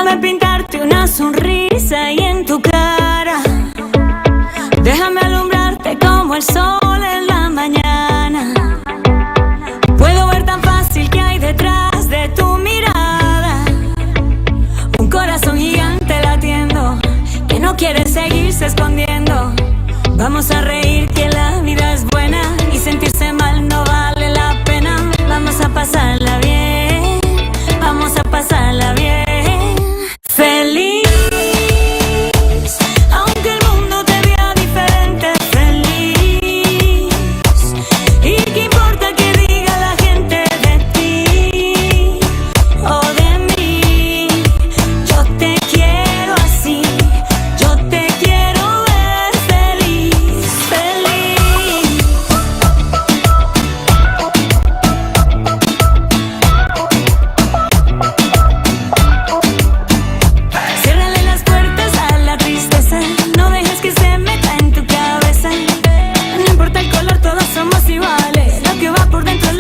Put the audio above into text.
Déjame pintarte una sonrisa ahí en tu cara. Déjame alumbrarte como el sol en la mañana. Puedo ver tan fácil que hay detrás de tu mirada. Un corazón gigante latiendo que no quiere seguirse escondiendo. Vamos a reír que la vida es buena y sentirse mal no vale la pena. Vamos a pasarla bien, vamos a pasarla bien. Feliz, aunque el mundo te vea diferente, feliz. ¿Y qué importa que diga la gente de ti o de mí? Yo te quiero así, yo te quiero ver feliz, feliz. Ciérrale las puertas a la tristeza, no dejes que se meta en tu cabeza. No importa el color, todos somos iguales. Lo que va por dentro